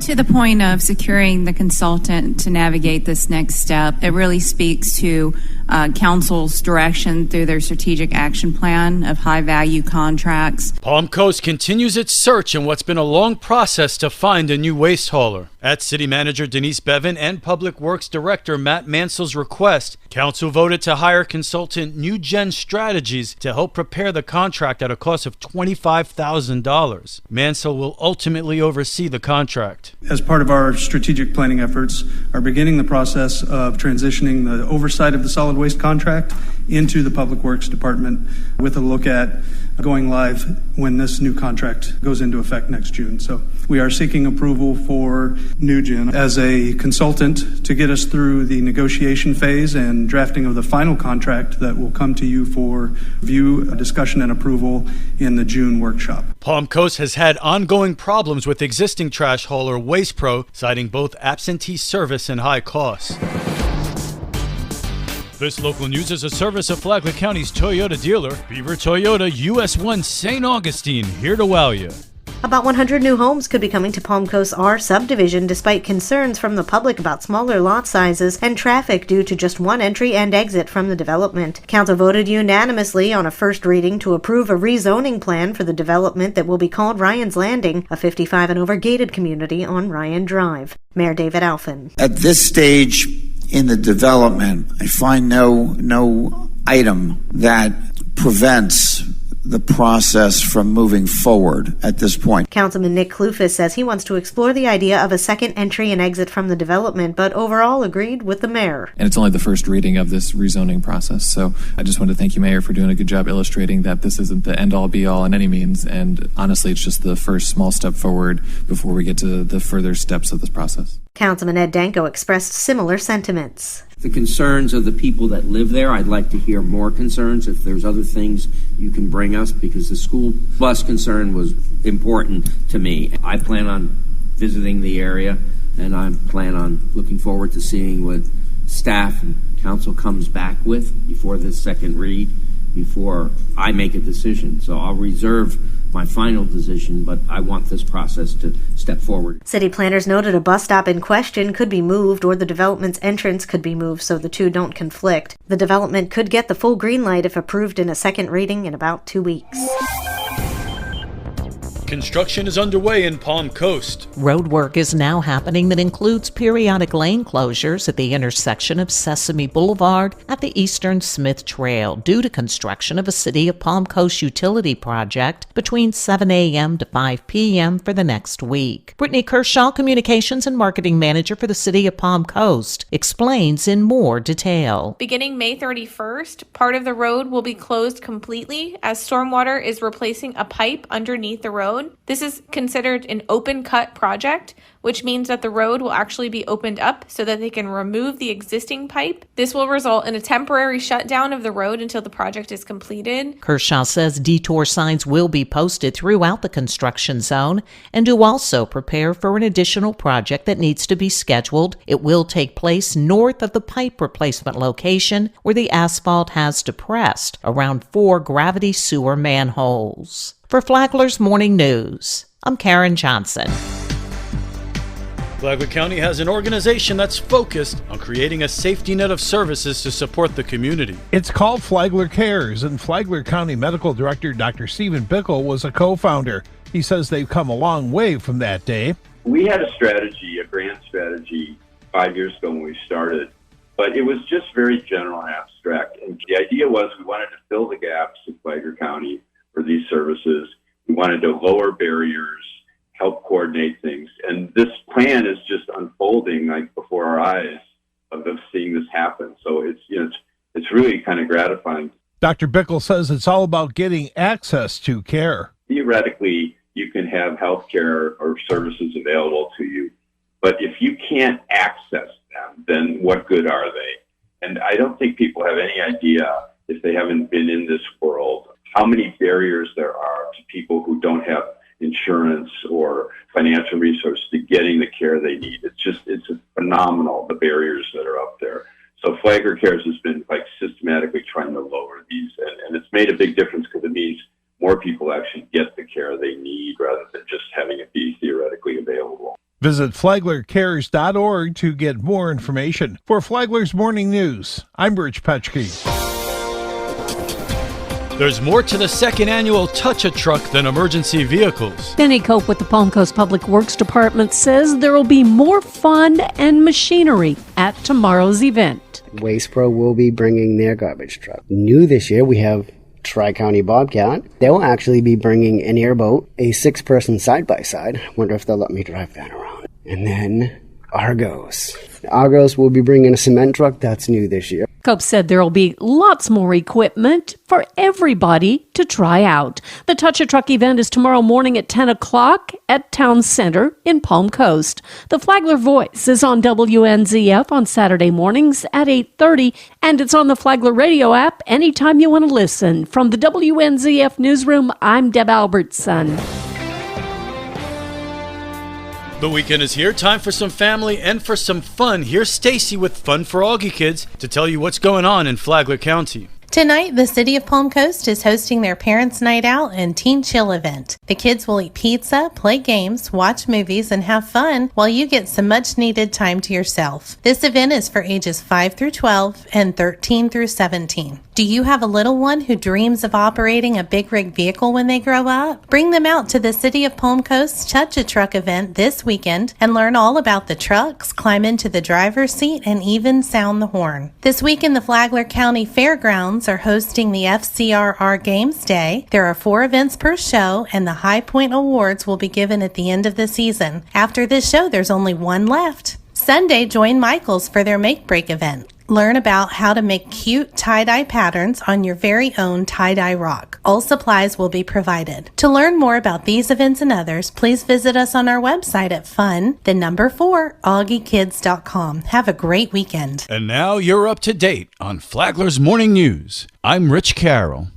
To the point of securing the consultant to navigate this next step, it really speaks to Council's direction through their strategic action plan of high-value contracts. Palm Coast continues its search in what's been a long process to find a new waste hauler. At City Manager Denise Bevan and Public Works Director Matt Mansell's request, Council voted to hire consultant New Gen Strategies to help prepare the contract at a cost of $25,000. Mansell will ultimately oversee the contract. As part of our strategic planning efforts, are beginning the process of transitioning the oversight of the solid waste contract into the Public Works Department with a look at going live when this new contract goes into effect next June. So we are seeking approval for New Gen as a consultant to get us through the negotiation phase and drafting of the final contract that will come to you for review, discussion, and approval in the June workshop. Palm Coast has had ongoing problems with existing trash hauler Waste Pro, citing both absentee service and high costs. This local news is a service of Flagler County's Toyota dealer, Beaver Toyota US 1 St. Augustine, here to wow you. About 100 new homes could be coming to Palm Coast R subdivision despite concerns from the public about smaller lot sizes and traffic due to just one entry and exit from the development. Council voted unanimously on a first reading to approve a rezoning plan for the development that will be called Ryan's Landing, a 55 and over gated community on Ryan Drive. Mayor David Alphin. At this stage in the development, I find no item that prevents the process from moving forward at this point. Councilman Nick Klufis says he wants to explore the idea of a second entry and exit from the development, but overall agreed with the mayor. And it's only the first reading of this rezoning process, so I just want to thank you, Mayor, for doing a good job illustrating that this isn't the end-all be-all in any means, and honestly, it's just the first small step forward before we get to the further steps of this process. Councilman Ed Danko expressed similar sentiments. The concerns of the people that live there, I'd like to hear more concerns. If there's other things you can bring us, because the school bus concern was important to me. I plan on visiting the area, and I plan on looking forward to seeing what staff and council comes back with before this second read, before I make a decision. So I'll reserve my final decision, but I want this process to step forward. City planners noted a bus stop in question could be moved or the development's entrance could be moved so the two don't conflict. The development could get the full green light if approved in a second reading in about 2 weeks. Construction is underway in Palm Coast. Road work is now happening that includes periodic lane closures at the intersection of Sesame Boulevard at the Eastern Smith Trail due to construction of a City of Palm Coast utility project between 7 a.m. to 5 p.m. for the next week. Brittany Kershaw, Communications and Marketing Manager for the City of Palm Coast, explains in more detail. Beginning May 31st, part of the road will be closed completely as stormwater is replacing a pipe underneath the road. This is considered an open cut project, which means that the road will actually be opened up so that they can remove the existing pipe. This will result in a temporary shutdown of the road until the project is completed. Kershaw says detour signs will be posted throughout the construction zone and to also prepare for an additional project that needs to be scheduled. It will take place north of the pipe replacement location where the asphalt has depressed around 4 gravity sewer manholes. For Flagler's Morning News, I'm Karen Johnson. Flagler County has an organization that's focused on creating a safety net of services to support the community. It's called Flagler Cares, and Flagler County Medical Director Dr. Stephen Bickle was a co-founder. He says they've come a long way from that day. We had a strategy, a grant strategy, 5 years ago when we started, but it was just very general and abstract. And the idea was we wanted to fill the gaps in Flagler County for these services. We wanted to lower barriers, help coordinate things. And this plan is just unfolding like before our eyes of seeing this happen. So it's really kind of gratifying. Dr. Bickle says it's all about getting access to care. Theoretically, you can have health care or services available to you, but if you can't access them, then what good are they? And I don't think people have any idea, if they haven't been in this world, how many barriers there are to people who don't have insurance or financial resources to getting the care they need. It's phenomenal, the barriers that are up there. So Flagler Cares has been systematically trying to lower these, and it's made a big difference because it means more people actually get the care they need rather than just having it be theoretically available. Visit FlaglerCares.org to get more information. For Flagler's Morning News, I'm Rich Petchke. There's more to the second annual Touch-A-Truck than emergency vehicles. Benny Cope with the Palm Coast Public Works Department says there will be more fun and machinery at tomorrow's event. Waste Pro will be bringing their garbage truck. New this year, we have Tri-County Bobcat. They'll actually be bringing an airboat, a 6-person side-by-side. Wonder if they'll let me drive that around. And then Argos. Argos will be bringing a cement truck. That's new this year. Cope said there will be lots more equipment for everybody to try out. The Touch-A-Truck event is tomorrow morning at 10 o'clock at Town Center in Palm Coast. The Flagler Voice is on WNZF on Saturday mornings at 8:30, and it's on the Flagler radio app anytime you want to listen. From the WNZF newsroom, I'm Deb Albertson. The weekend is here. Time for some family and for some fun. Here's Stacy with Fun for Augie Kids to tell you what's going on in Flagler County. Tonight, the City of Palm Coast is hosting their Parents' Night Out and Teen Chill event. The kids will eat pizza, play games, watch movies, and have fun while you get some much-needed time to yourself. This event is for ages 5 through 12 and 13 through 17. Do you have a little one who dreams of operating a big rig vehicle when they grow up? Bring them out to the City of Palm Coast's Touch-A-Truck event this weekend and learn all about the trucks, climb into the driver's seat, and even sound the horn. This weekend, the Flagler County Fairgrounds are hosting the FCRR Games Day. There are 4 events per show, and the High Point Awards will be given at the end of the season. After this show, there's only one left. Sunday, join Michaels for their Make Break event. Learn about how to make cute tie-dye patterns on your very own tie-dye rock. All supplies will be provided. To learn more about these events and others, please visit us on our website at fun4augiekids.com. Have a great weekend. And now you're up to date on Flagler's Morning News. I'm Rich Carroll.